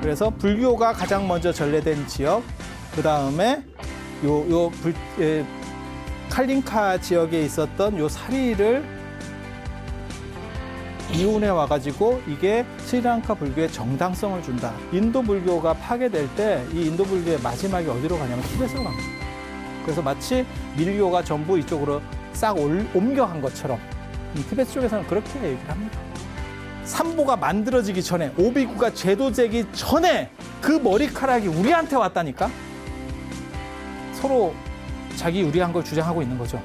그래서 불교가 가장 먼저 전래된 지역, 그 다음에 칼링카 지역에 있었던 요 사리를 이혼해 와가지고 이게 스리랑카 불교의 정당성을 준다. 인도 불교가 파괴될 때 이 인도 불교의 마지막이 어디로 가냐면 티벳으로 갑니다. 그래서 마치 밀교가 전부 이쪽으로 싹 옮겨간 것처럼 티벳 쪽에서는 그렇게 얘기를 합니다. 삼보가 만들어지기 전에, 오비구가 제도되기 전에 그 머리카락이 우리한테 왔다니까? 서로 자기 유리한 걸 주장하고 있는 거죠.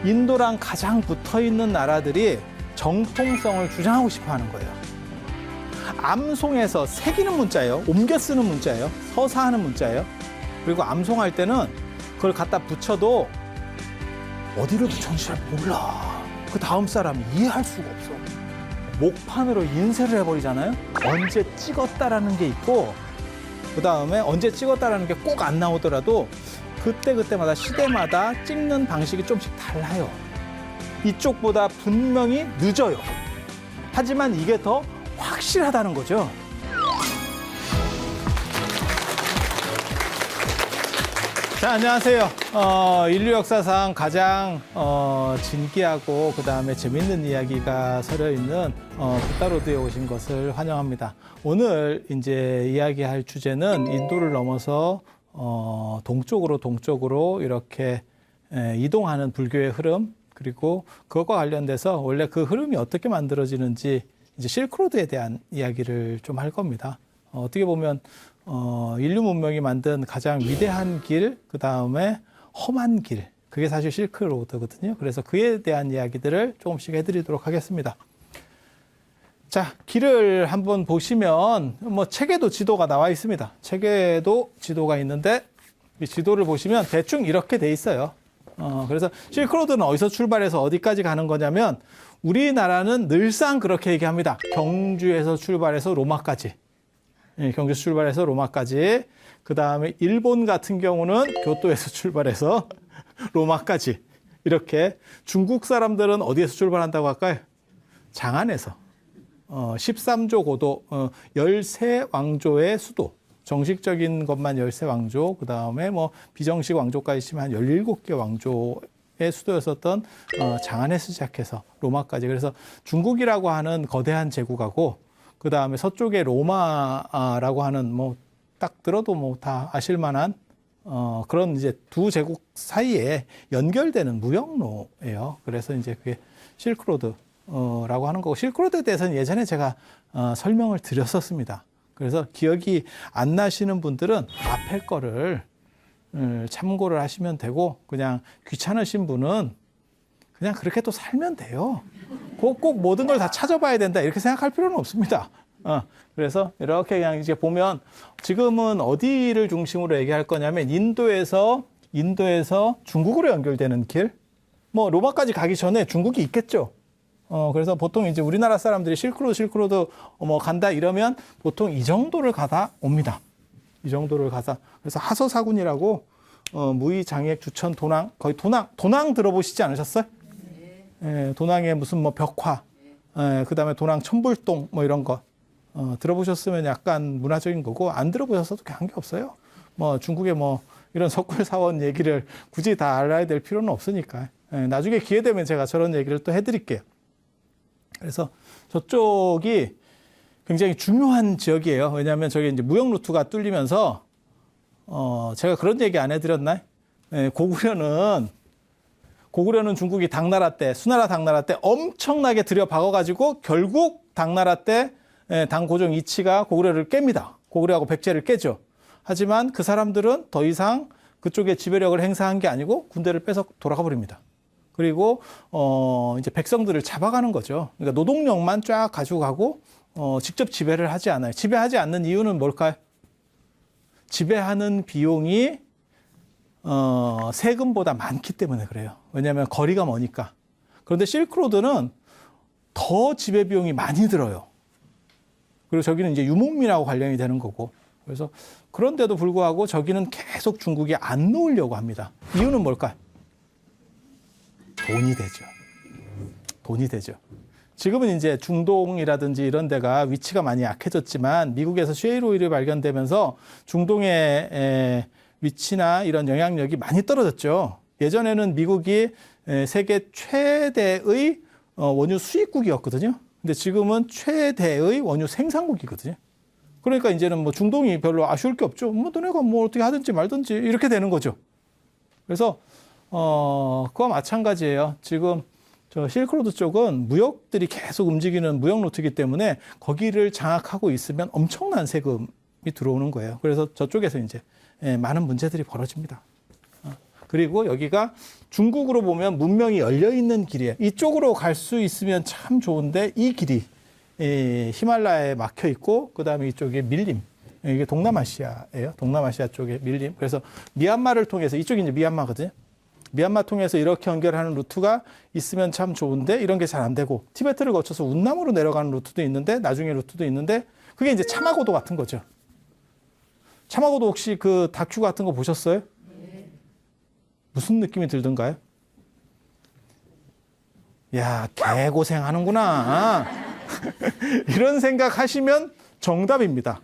인도랑 가장 붙어있는 나라들이 정통성을 주장하고 싶어 하는 거예요. 암송에서 새기는 문자예요. 옮겨 쓰는 문자예요. 서사하는 문자예요. 그리고 암송할 때는 그걸 갖다 붙여도 어디로 붙였는지 잘 몰라. 그 다음 사람이 이해할 수가 없어. 목판으로 인쇄를 해버리잖아요. 언제 찍었다라는 게 있고, 그 다음에 언제 찍었다라는 게 꼭 안 나오더라도 그때그때마다 시대마다 찍는 방식이 좀씩 달라요. 이쪽보다 분명히 늦어요. 하지만 이게 더 확실하다는 거죠. 자, 안녕하세요. 인류 역사상 가장 진기하고 그다음에 재밌는 이야기가 서려 있는 붓다로드에 오신 것을 환영합니다. 오늘 이제 이야기할 주제는 인도를 넘어서 동쪽으로 이렇게 이동하는 불교의 흐름, 그리고 그것과 관련돼서 원래 그 흐름이 어떻게 만들어지는지 이제 실크로드에 대한 이야기를 좀 할 겁니다. 어떻게 보면 인류 문명이 만든 가장 위대한 길, 그 다음에 험한 길, 그게 사실 실크로드거든요. 그래서 그에 대한 이야기들을 조금씩 해드리도록 하겠습니다. 자, 길을 한번 보시면 뭐 책에도 지도가 나와 있습니다. 책에도 지도가 있는데 이 지도를 보시면 대충 이렇게 돼 있어요. 그래서 실크로드는 어디서 출발해서 어디까지 가는 거냐면, 우리나라는 늘상 그렇게 얘기합니다. 경주에서 출발해서 로마까지. 경주에서 출발해서 로마까지. 그 다음에 일본 같은 경우는 교토에서 출발해서 로마까지. 이렇게. 중국 사람들은 어디에서 출발한다고 할까요? 장안에서. 13조 고도, 13왕조의 수도. 정식적인 것만 13왕조, 그 다음에 뭐 비정식 왕조까지 치면 한 17개 왕조의 수도였었던 장안에서 시작해서 로마까지. 그래서 중국이라고 하는 거대한 제국하고, 그 다음에 서쪽에 로마라고 하는 뭐 딱 들어도 뭐 다 아실 만한 그런 이제 두 제국 사이에 연결되는 무역로예요. 그래서 이제 그게 실크로드라고 하는 거고, 실크로드에 대해서는 예전에 제가 설명을 드렸었습니다. 그래서 기억이 안 나시는 분들은 앞에 거를 참고를 하시면 되고, 그냥 귀찮으신 분은 그냥 그렇게 또 살면 돼요. 꼭 모든 걸 다 찾아봐야 된다 이렇게 생각할 필요는 없습니다. 그래서 이렇게 그냥 이제 보면, 지금은 어디를 중심으로 얘기할 거냐면 인도에서 중국으로 연결되는 길, 뭐 로마까지 가기 전에 중국이 있겠죠. 그래서 보통 이제 우리나라 사람들이 실크로드 뭐 간다 이러면 보통 이 정도를 가다 옵니다. 이 정도를 가다. 그래서 하서사군이라고 무의, 장액, 주천, 도낭, 거의 도낭 들어보시지 않으셨어요? 네. 도낭에 무슨 뭐 벽화, 그다음에 도낭 천불동 뭐 이런 거 들어보셨으면 약간 문화적인 거고, 안 들어보셨어도 그냥 게 없어요. 뭐 중국의 뭐 이런 석굴사원 얘기를 굳이 다 알아야 될 필요는 없으니까. 나중에 기회 되면 제가 저런 얘기를 또 해드릴게요. 그래서 저쪽이 굉장히 중요한 지역이에요. 왜냐하면 저기 이제 무역 루트가 뚫리면서 제가 그런 얘기 안 해드렸나요? 고구려는 중국이 당나라 때, 수나라 당나라 때 엄청나게 들여박아가지고 결국 당나라 때 당고종 이치가 고구려를 깹니다. 고구려하고 백제를 깨죠. 하지만 그 사람들은 더 이상 그쪽에 지배력을 행사한 게 아니고 군대를 빼서 돌아가 버립니다. 그리고 이제 백성들을 잡아가는 거죠. 그러니까 노동력만 쫙 가지고 가고 직접 지배를 하지 않아요. 지배하지 않는 이유는 뭘까요? 지배하는 비용이 세금보다 많기 때문에 그래요. 왜냐하면 거리가 머니까. 그런데 실크로드는 더 지배 비용이 많이 들어요. 그리고 저기는 이제 유목민하고 관련이 되는 거고. 그래서 그런데도 불구하고 저기는 계속 중국이 안 놓으려고 합니다. 이유는 뭘까요? 돈이 되죠. 지금은 이제 중동이라든지 이런 데가 위치가 많이 약해졌지만 미국에서 셰일 오일이 발견되면서 중동의 위치나 이런 영향력이 많이 떨어졌죠. 예전에는 미국이 세계 최대의 원유 수입국이었거든요. 근데 지금은 최대의 원유 생산국이거든요. 그러니까 이제는 뭐 중동이 별로 아쉬울 게 없죠. 뭐 너네가 뭐 어떻게 하든지 말든지 이렇게 되는 거죠. 그래서 그와 마찬가지예요. 지금 저 실크로드 쪽은 무역들이 계속 움직이는 무역 루트이기 때문에 거기를 장악하고 있으면 엄청난 세금이 들어오는 거예요. 그래서 저쪽에서 이제 많은 문제들이 벌어집니다. 그리고 여기가 중국으로 보면 문명이 열려 있는 길이에요. 이쪽으로 갈 수 있으면 참 좋은데 이 길이 히말라야에 막혀 있고 그다음에 이쪽에 밀림. 이게 동남아시아예요. 동남아시아 쪽에 밀림. 그래서 미얀마를 통해서 이쪽이 이제 미얀마거든요. 미얀마 통해서 이렇게 연결하는 루트가 있으면 참 좋은데 이런 게 잘 안 되고 티베트를 거쳐서 운남으로 내려가는 루트도 있는데 나중에 루트도 있는데 그게 이제 차마고도 같은 거죠. 차마고도 혹시 그 다큐 같은 거 보셨어요? 무슨 느낌이 들던가요? 야, 개고생하는구나. 이런 생각 하시면 정답입니다.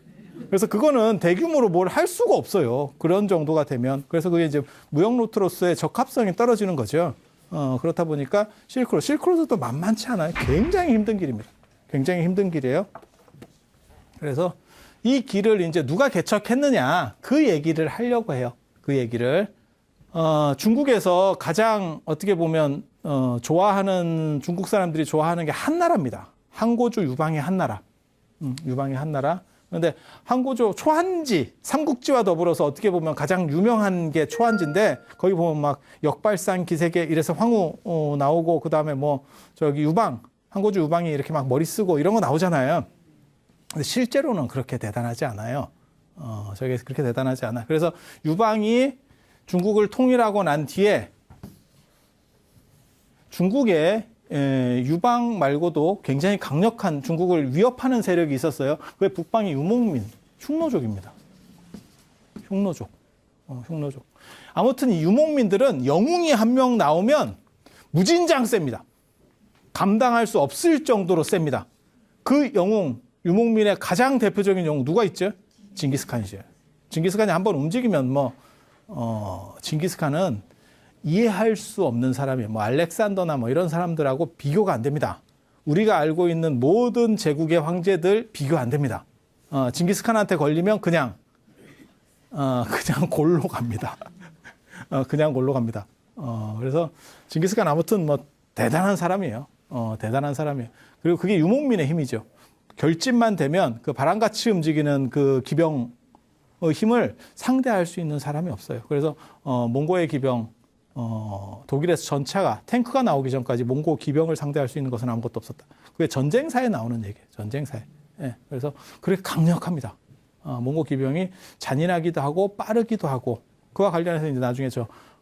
그래서 그거는 대규모로 뭘 할 수가 없어요. 그런 정도가 되면. 그래서 그게 이제 무역 루트로서의 적합성이 떨어지는 거죠. 그렇다 보니까 실크로드도 만만치 않아요. 굉장히 힘든 길입니다. 굉장히 힘든 길이에요. 그래서 이 길을 이제 누가 개척했느냐, 그 얘기를 하려고 해요. 그 얘기를. 중국에서 가장 어떻게 보면, 좋아하는, 중국 사람들이 좋아하는 게 한나라입니다. 항고주 유방의 한나라. 유방의 한나라. 그런데 항고조 초한지, 삼국지와 더불어서 어떻게 보면 가장 유명한 게 초한지인데 거기 보면 막 역발상 기세계 이래서 황후 나오고 그다음에 뭐 저기 유방, 항고주 유방이 이렇게 막 머리 쓰고 이런 거 나오잖아요. 근데 실제로는 그렇게 대단하지 않아요. 저게 그렇게 대단하지 않아. 그래서 유방이 중국을 통일하고 난 뒤에 중국에 유방 말고도 굉장히 강력한 중국을 위협하는 세력이 있었어요. 그게 북방의 유목민, 흉노족입니다. 흉노족. 흉노족. 아무튼 이 유목민들은 영웅이 한 명 나오면 무진장 셉니다. 감당할 수 없을 정도로 셉니다. 그 영웅, 유목민의 가장 대표적인 영웅 누가 있죠? 징기스칸이죠. 징기스칸이 한번 움직이면 징기스칸은 이해할 수 없는 사람이에요. 뭐 알렉산더나 뭐 이런 사람들하고 비교가 안 됩니다. 우리가 알고 있는 모든 제국의 황제들 비교 안 됩니다. 징기스칸한테 걸리면 그냥 골로 갑니다. 그냥 골로 갑니다. 그래서 징기스칸 아무튼 뭐 대단한 사람이에요. 대단한 사람이에요. 그리고 그게 유목민의 힘이죠. 결집만 되면 그 바람같이 움직이는 그 기병의 힘을 상대할 수 있는 사람이 없어요. 그래서 몽고의 기병 독일에서 전차가 탱크가 나오기 전까지 몽고 기병을 상대할 수 있는 것은 아무것도 없었다. 그게 전쟁사에 나오는 얘기예요. 전쟁사에. 예, 그래서 그렇게 강력합니다. 몽고 기병이 잔인하기도 하고 빠르기도 하고 그와 관련해서 이제 나중에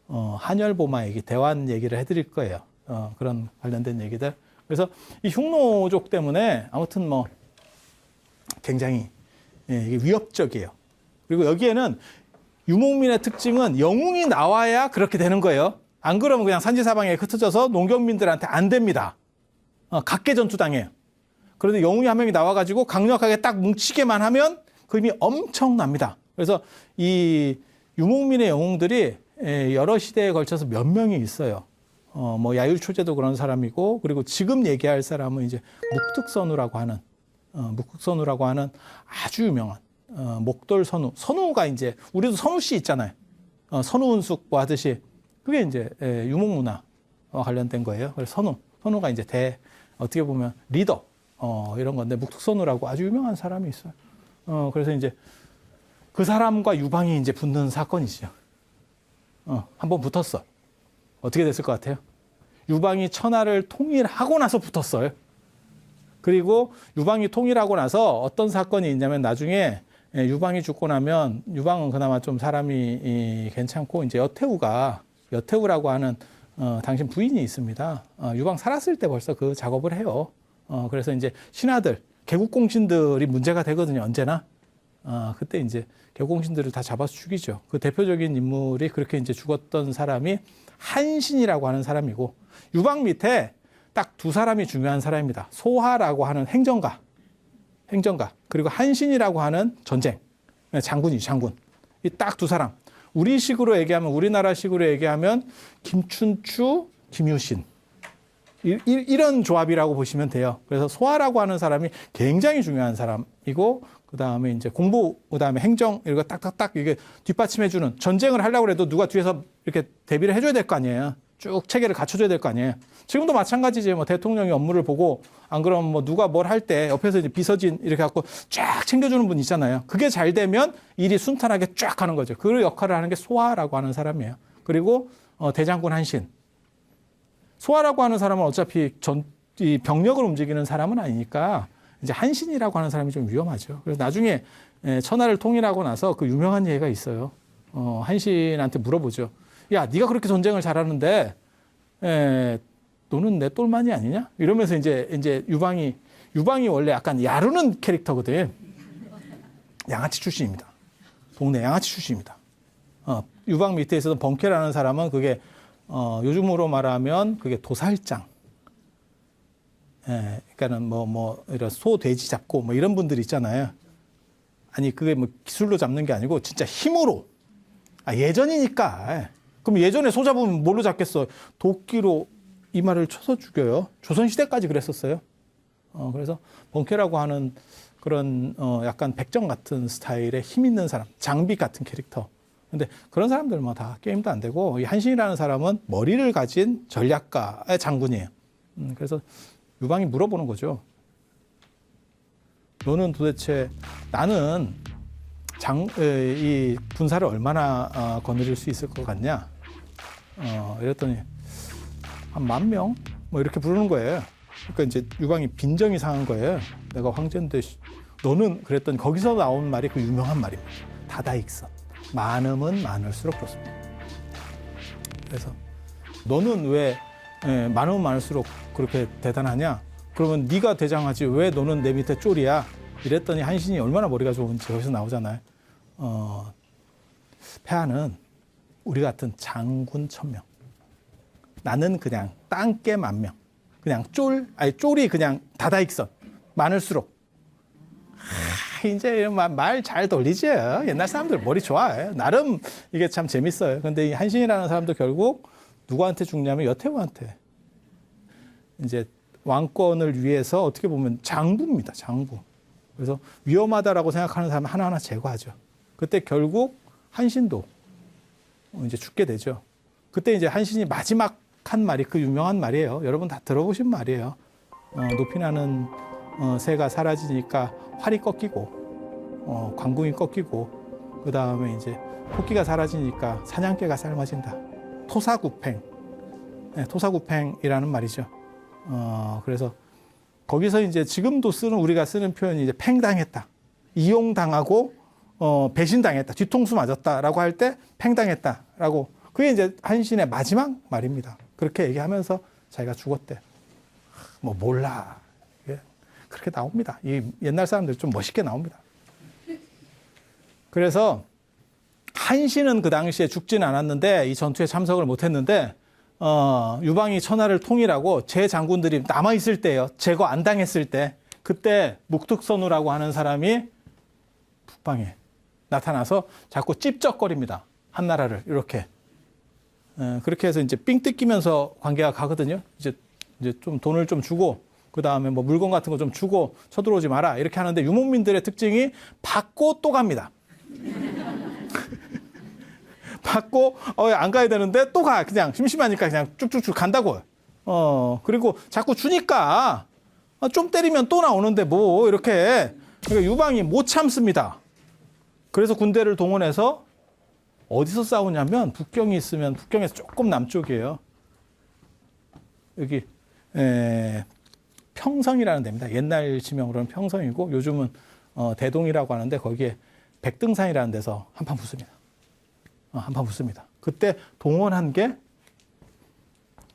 한열보마 얘기, 대환 얘기를 해드릴 거예요. 그런 관련된 얘기들. 그래서 이 흉노족 때문에 아무튼 뭐 굉장히 이게 위협적이에요. 그리고 여기에는 유목민의 특징은 영웅이 나와야 그렇게 되는 거예요. 안 그러면 그냥 산지사방에 흩어져서 농경민들한테 안 됩니다. 각계 전투당해요. 그런데 영웅이 한 명이 나와가지고 강력하게 딱 뭉치게만 하면 그 힘이 엄청납니다. 그래서 이 유목민의 영웅들이 여러 시대에 걸쳐서 몇 명이 있어요. 뭐 야율초제도 그런 사람이고, 그리고 지금 얘기할 사람은 이제 묵특선우라고 하는 아주 유명한 목돌선우. 선우가 이제 우리도 선우 씨 있잖아요. 선우운숙 뭐 하듯이 그게 이제 유목문화와 관련된 거예요. 그래서 선우가 이제 어떻게 보면 리더 이런 건데 묵특선우라고 아주 유명한 사람이 있어요. 그래서 이제 그 사람과 유방이 이제 붙는 사건이죠. 한번 붙었어. 어떻게 됐을 것 같아요? 유방이 천하를 통일하고 나서 붙었어요. 그리고 유방이 통일하고 나서 어떤 사건이 있냐면 나중에 유방이 죽고 나면 유방은 그나마 좀 사람이 괜찮고 이제 여태우라고 하는 당신 부인이 있습니다. 유방 살았을 때 벌써 그 작업을 해요. 그래서 이제 신하들, 개국공신들이 문제가 되거든요. 언제나. 그때 이제 개국공신들을 다 잡아서 죽이죠. 그 대표적인 인물이 그렇게 이제 죽었던 사람이 한신이라고 하는 사람이고 유방 밑에 딱 두 사람이 중요한 사람입니다. 소하라고 하는 행정가, 그리고 한신이라고 하는 전쟁, 장군이죠, 장군. 이 딱 두 사람. 우리나라 식으로 얘기하면 김춘추, 김유신. 이런 조합이라고 보시면 돼요. 그래서 소하라고 하는 사람이 굉장히 중요한 사람이고, 그 다음에 이제 공부, 그 다음에 행정, 이거 딱딱딱 이게 뒷받침해주는, 전쟁을 하려고 해도 누가 뒤에서 이렇게 대비를 해줘야 될 거 아니에요. 쭉 체계를 갖춰줘야 될 거 아니에요. 지금도 마찬가지지. 뭐 대통령이 업무를 보고, 안 그러면 뭐 누가 뭘 할 때 옆에서 이제 비서진 이렇게 갖고 쫙 챙겨주는 분 있잖아요. 그게 잘 되면 일이 순탄하게 쫙 하는 거죠. 그 역할을 하는 게 소하라고 하는 사람이에요. 그리고 대장군 한신. 소하라고 하는 사람은 어차피 이 병력을 움직이는 사람은 아니니까 이제 한신이라고 하는 사람이 좀 위험하죠. 그래서 나중에 천하를 통일하고 나서 그 유명한 예가 있어요. 한신한테 물어보죠. 야, 네가 그렇게 전쟁을 잘하는데 너는 내 똘만이 아니냐? 이러면서 이제 유방이 원래 약간 야르는 캐릭터거든. 양아치 출신입니다. 동네 양아치 출신입니다. 유방 밑에 있었던 번케라는 사람은 그게 요즘으로 말하면 그게 도살장. 그러니까는 이런 소, 돼지 잡고 뭐 이런 분들 있잖아요. 아니 그게 뭐 기술로 잡는 게 아니고 진짜 힘으로. 예전이니까. 그럼 예전에 소 잡으면 뭘로 잡겠어? 도끼로 이마를 쳐서 죽여요. 조선시대까지 그랬었어요. 그래서 번케라고 하는 그런 약간 백정 같은 스타일의 힘 있는 사람, 장비 같은 캐릭터. 근데 그런 사람들 뭐 다 게임도 안 되고, 이 한신이라는 사람은 머리를 가진 전략가의 장군이에요. 그래서 유방이 물어보는 거죠. 너는 도대체 나는 이 군사를 얼마나 거느릴 수 있을 것 같냐? 이랬더니 한 10,000명? 뭐 이렇게 부르는 거예요. 그러니까 이제 유방이 빈정이 상한 거예요. 내가 황제인데 너는 그랬더니 거기서 나온 말이 그 유명한 말입니다. 다다익선. 많으면 많을수록 좋습니다. 그래서 너는 왜 많으면 많을수록 그렇게 대단하냐? 그러면 네가 대장하지 왜 너는 내 밑에 쫄이야? 이랬더니 한신이 얼마나 머리가 좋은지 여기서 나오잖아요. 폐하는 우리 같은 장군 1,000명. 나는 그냥 땅개 10,000명. 그냥 쫄이 그냥 다다익선. 많을수록. 이제 말 잘 돌리죠. 옛날 사람들 머리 좋아해. 나름 이게 참 재밌어요. 근데 이 한신이라는 사람도 결국 누구한테 죽냐면 여태우한테. 이제 왕권을 위해서 어떻게 보면 장부입니다. 장부. 그래서 위험하다라고 생각하는 사람 하나하나 제거하죠. 그때 결국 한신도 이제 죽게 되죠. 그때 이제 한신이 마지막 한 말이 그 유명한 말이에요. 여러분 다 들어보신 말이에요. 높이 나는 새가 사라지니까 활이 꺾이고, 관궁이 꺾이고, 그 다음에 이제 토끼가 사라지니까 사냥개가 삶아진다. 토사구팽. 네, 토사구팽이라는 말이죠. 그래서 거기서 이제 지금도 우리가 쓰는 표현이 이제 팽당했다. 이용당하고, 배신당했다. 뒤통수 맞았다라고 할 때 팽당했다라고. 그게 이제 한신의 마지막 말입니다. 그렇게 얘기하면서 자기가 죽었대. 뭐 몰라. 그렇게 나옵니다. 이 옛날 사람들 좀 멋있게 나옵니다. 그래서 한신은 그 당시에 죽지는 않았는데 이 전투에 참석을 못했는데 유방이 천하를 통일하고 제 장군들이 남아 있을 때예요. 제거 안 당했을 때 그때 묵특선우라고 하는 사람이 북방에 나타나서 자꾸 찝쩍거립니다. 한나라를 이렇게. 그렇게 해서 이제 삥 뜯기면서 관계가 가거든요. 이제 좀 돈을 좀 주고 그 다음에 뭐 물건 같은 거 좀 주고 쳐들어오지 마라 이렇게 하는데 유목민들의 특징이 받고 또 갑니다. 받고 안 가야 되는데 또 가. 그냥 심심하니까 그냥 쭉쭉쭉 간다고. 그리고 자꾸 주니까 좀 때리면 또 나오는데 뭐 이렇게. 그러니까 유방이 못 참습니다. 그래서 군대를 동원해서 어디서 싸우냐면 북경이 있으면 북경에서 조금 남쪽이에요. 여기 평성이라는 데입니다. 옛날 지명으로는 평성이고 요즘은 대동이라고 하는데 거기에 백등산이라는 데서 한판 붙습니다. 한판 붙습니다. 그때 동원한 게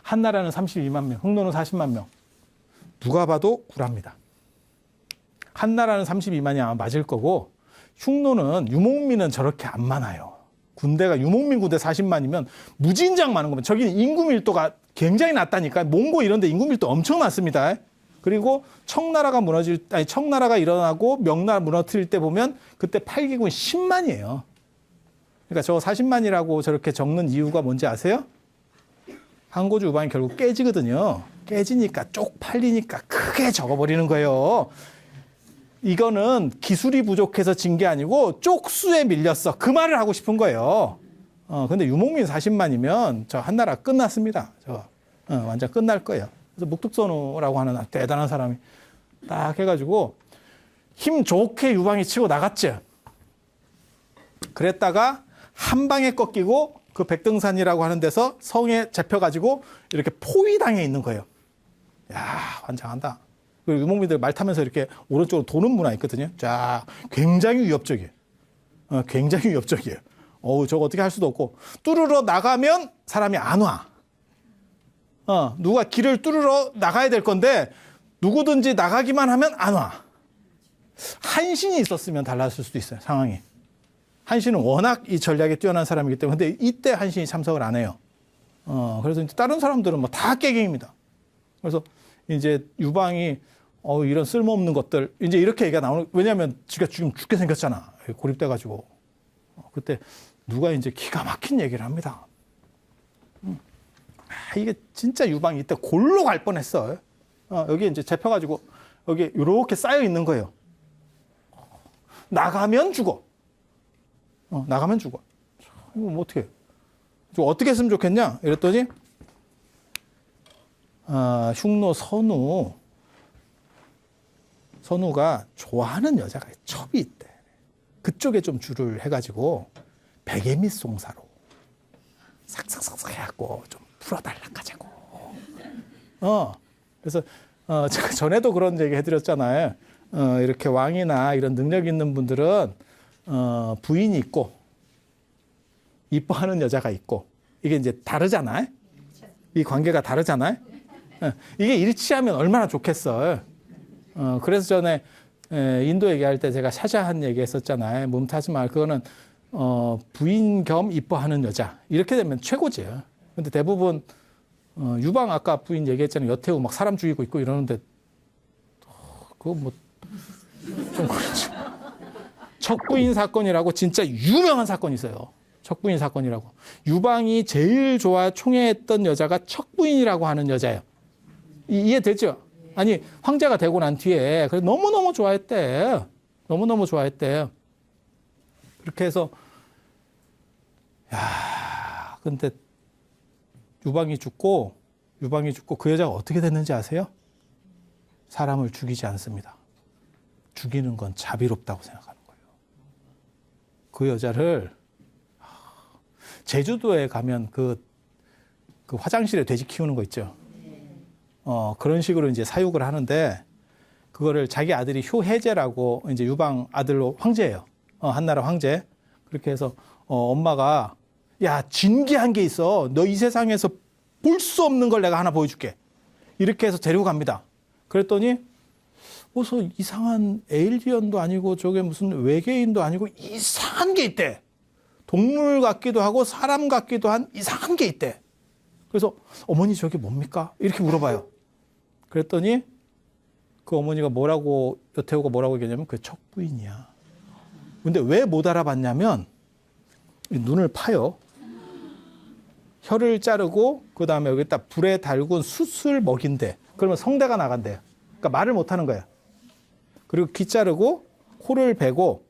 한나라는 32만 명, 흉노는 40만 명. 누가 봐도 구라입니다. 한나라는 32만이 아마 맞을 거고 흉노는 유목민은 저렇게 안 많아요. 군대가 유목민 군대 40만이면 무진장 많은 겁니다. 저기는 인구 밀도가 굉장히 낮다니까. 몽고 이런 데 인구 밀도 엄청 많습니다. 그리고 청나라가 일어나고 명나라 무너뜨릴 때 보면 그때 8기군 10만이에요. 그러니까 저 40만이라고 저렇게 적는 이유가 뭔지 아세요? 항고주 유방이 결국 깨지거든요. 깨지니까 쪽팔리니까 크게 적어버리는 거예요. 이거는 기술이 부족해서 진 게 아니고 쪽수에 밀렸어. 그 말을 하고 싶은 거예요. 근데 유목민 40만이면 저 한나라 끝났습니다. 완전 끝날 거예요. 그래서 묵뚝선우라고 하는 대단한 사람이 딱 해가지고 힘 좋게 유방이 치고 나갔죠. 그랬다가 한 방에 꺾이고 그 백등산이라고 하는 데서 성에 잡혀가지고 이렇게 포위당해 있는 거예요. 야, 환장한다. 그리고 유목민들 말 타면서 이렇게 오른쪽으로 도는 문화 있거든요. 자, 굉장히 위협적이에요. 굉장히 위협적이에요. 저거 어떻게 할 수도 없고. 뚫으러 나가면 사람이 안 와. 누가 길을 뚫으러 나가야 될 건데 누구든지 나가기만 하면 안 와. 한신이 있었으면 달랐을 수도 있어요, 상황이. 한신은 워낙 이 전략에 뛰어난 사람이기 때문에. 근데 이때 한신이 참석을 안 해요. 그래서 이제 다른 사람들은 뭐 다 깨갱입니다. 그래서 이제 유방이 이런 쓸모없는 것들 이제 이렇게 얘기가 나오는. 왜냐하면 지가 지금 죽게 생겼잖아. 고립돼가지고. 그때 누가 이제 기가 막힌 얘기를 합니다. 이게 진짜 유방이 이때 골로 갈 뻔했어. 여기 이제 잡혀가지고 여기 이렇게 쌓여 있는 거예요. 나가면 죽어. 나가면 죽어. 이거 뭐 어떻게 해? 어떻게 했으면 좋겠냐? 이랬더니 흉노 선우가 좋아하는 여자가 첩이 있대. 그쪽에 좀 줄을 해가지고 백예밑송사로 삭삭삭삭 해갖고 좀 풀어달라 하자고. 그래서 제가 전에도 그런 얘기 해드렸잖아요. 이렇게 왕이나 이런 능력 있는 분들은 부인이 있고 이뻐하는 여자가 있고 이게 이제 다르잖아요. 이 관계가 다르잖아요. 이게 일치하면 얼마나 좋겠어요. 그래서 전에 인도 얘기할 때 제가 샤자한 얘기 했었잖아요. 뭄타즈말 그거는 부인 겸 이뻐하는 여자 이렇게 되면 최고지. 근데 대부분 유방 아까 부인 얘기했잖아요. 여태우 막 사람 죽이고 있고 이러는데 그거 뭐 좀 그렇지. 척부인 사건이라고 진짜 유명한 사건이 있어요. 척부인 사건이라고. 유방이 제일 좋아 총애했던 여자가 척부인이라고 하는 여자예요. 이해되죠? 아니 황제가 되고 난 뒤에 그래서 너무너무 좋아했대. 너무너무 좋아했대. 그렇게 해서 근데 유방이 죽고 그 여자가 어떻게 됐는지 아세요? 사람을 죽이지 않습니다. 죽이는 건 자비롭다고 생각하는 거예요. 그 여자를 제주도에 가면 그 화장실에 돼지 키우는 거 있죠. 그런 식으로 이제 사육을 하는데 그거를 자기 아들이 효해제라고 이제 유방 아들로 황제예요. 한나라 황제. 그렇게 해서 엄마가 야 진기한 게 있어. 너 이 세상에서 볼 수 없는 걸 내가 하나 보여줄게. 이렇게 해서 데리고 갑니다. 그랬더니 무슨 이상한 에일리언도 아니고 저게 무슨 외계인도 아니고 이상한 게 있대. 동물 같기도 하고 사람 같기도 한 이상한 게 있대. 그래서 어머니 저게 뭡니까? 이렇게 물어봐요. 그랬더니 그 어머니가 여태우가 뭐라고 얘기하냐면 그게 척부인이야. 근데 왜 못 알아봤냐면 눈을 파요. 혀를 자르고 그 다음에 여기다 불에 달군 숯을 먹인대. 그러면 성대가 나간대요. 그러니까 말을 못 하는 거야. 그리고 귀 자르고 코를 베고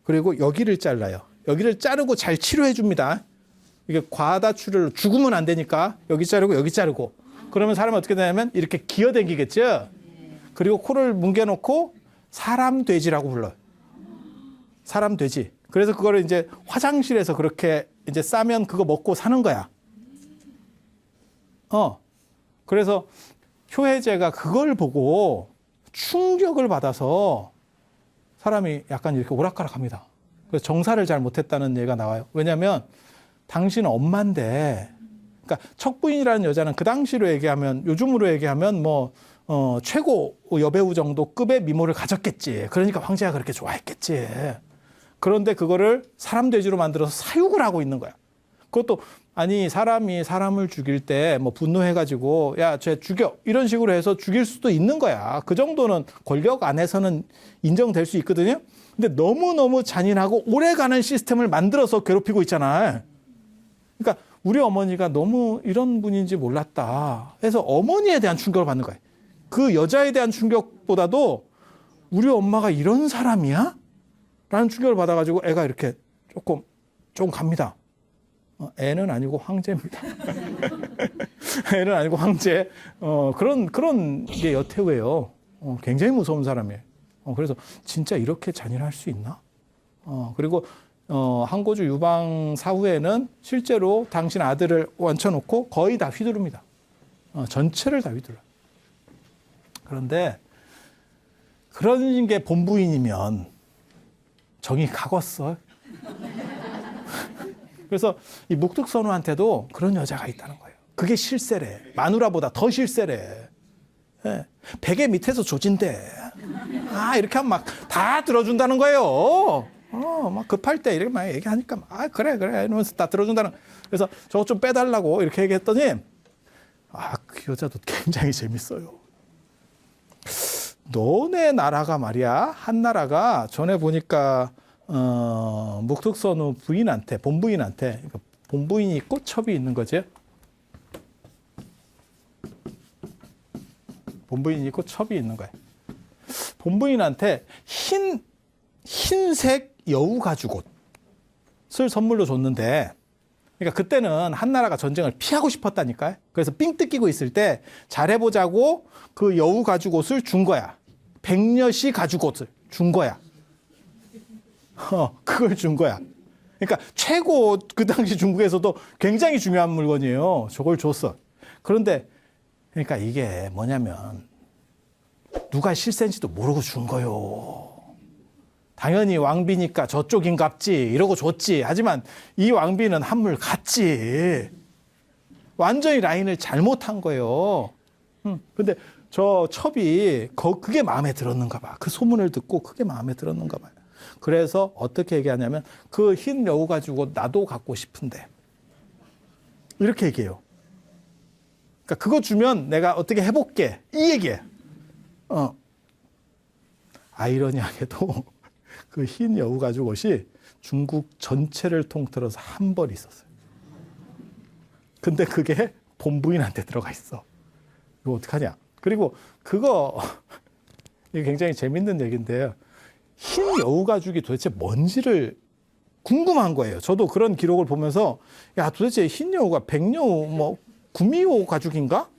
그리고 여기를 잘라요. 여기를 자르고 잘 치료해 줍니다. 이게 과다 출혈로 죽으면 안 되니까 여기 자르고 그러면 사람은 어떻게 되냐면 이렇게 기어다니겠죠. 그리고 코를 뭉개놓고 사람 돼지라고 불러요. 사람 돼지. 그래서 그거를 이제 화장실에서 그렇게 이제 싸면 그거 먹고 사는 거야. 그래서 효해제가 그걸 보고 충격을 받아서 사람이 약간 이렇게 오락가락합니다. 그래서 정사를 잘 못했다는 얘기가 나와요. 왜냐하면 당신은 엄마인데, 그러니까 척부인이라는 여자는 그 당시로 얘기하면 요즘으로 얘기하면 최고 여배우 정도 급의 미모를 가졌겠지. 그러니까 황제가 그렇게 좋아했겠지. 그런데 그거를 사람 돼지로 만들어서 사육을 하고 있는 거야. 그것도 아니 사람이 사람을 죽일 때 뭐 분노해가지고 야, 쟤 죽여 이런 식으로 해서 죽일 수도 있는 거야. 그 정도는 권력 안에서는 인정될 수 있거든요. 근데 너무너무 잔인하고 오래가는 시스템을 만들어서 괴롭히고 있잖아. 그러니까 우리 어머니가 너무 이런 분인지 몰랐다 해서 어머니에 대한 충격을 받는 거예요. 그 여자에 대한 충격보다도 우리 엄마가 이런 사람이야? 라는 충격을 받아가지고 애가 이렇게 조금 갑니다. 애는 아니고 황제입니다. 애는 아니고 황제. 그런 게 여태우예요. 굉장히 무서운 사람이에요. 그래서 진짜 이렇게 잔인할 수 있나? 그리고 항고주 유방 사후에는 실제로 당신 아들을 얹혀놓고 거의 다 휘두릅니다. 전체를 다 휘둘러요. 그런데 그런 게 본부인이면 정이 가겄어. 그래서 이 묵뚝선우한테도 그런 여자가 있다는 거예요. 그게 실세래. 마누라보다 더 실세래. 예. 베개 밑에서 조진대. 이렇게 하면 막 다 들어준다는 거예요. 막 급할 때 이렇게 막 얘기하니까 그래 이러면서 다 들어준다는. 그래서 저거 좀 빼달라고 이렇게 얘기했더니 그 여자도 굉장히 재밌어요. 너네 나라가 말이야, 한 나라가 전에 보니까 묵뚝선우 부인한테, 본부인한테, 그러니까 본부인이 있고 첩이 있는 거지. 본부인이 있고 첩이 있는 거야. 본부인한테 흰색 여우 가죽옷을 선물로 줬는데, 그러니까 그때는 한 나라가 전쟁을 피하고 싶었다니까요. 그래서 삥 뜯기고 있을 때 잘해보자고 그 여우 가죽옷을 준 거야. 백려시 가죽옷을 준 거야. 그걸 준 거야. 그러니까 최고 그 당시 중국에서도 굉장히 중요한 물건이에요. 저걸 줬어. 그런데 그러니까 이게 뭐냐면 누가 실세인지도 모르고 준 거요. 당연히 왕비니까 저쪽인갑지 이러고 줬지. 하지만 이 왕비는 한물 갔지. 완전히 라인을 잘못한 거예요. 근데 저 첩이 그게 마음에 들었는가 봐. 그 소문을 듣고 그게 마음에 들었는가 봐요. 그래서 어떻게 얘기하냐면 그 흰 여우 가지고 나도 갖고 싶은데 이렇게 얘기해요. 그러니까 그거 주면 내가 어떻게 해볼게 이 얘기예요. 아이러니하게도 그 흰 여우 가죽 옷이 중국 전체를 통틀어서 한 벌 있었어요. 근데 그게 본부인한테 들어가 있어. 이거 어떡하냐. 그리고 그거 이게 굉장히 재밌는 얘기인데요. 흰 여우 가죽이 도대체 뭔지를 궁금한 거예요. 저도 그런 기록을 보면서 야 도대체 흰 여우가 백여우 뭐 구미호 가죽인가?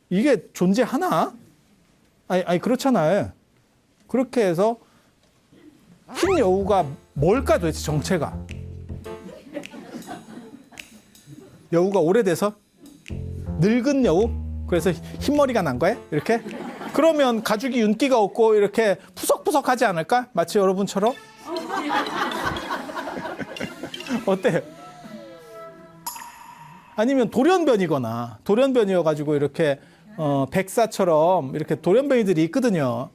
이게 존재하나? 아니 그렇잖아요. 그렇게 해서 흰 여우가 뭘까 도대체 정체가? 여우가 오래돼서? 늙은 여우? 그래서 흰머리가 난 거예요? 이렇게? 그러면 가죽이 윤기가 없고 이렇게 푸석푸석하지 않을까? 마치 여러분처럼? 어때요? 아니면 돌연변이어가지고 이렇게 백사처럼 이렇게 돌연변이들이 있거든요.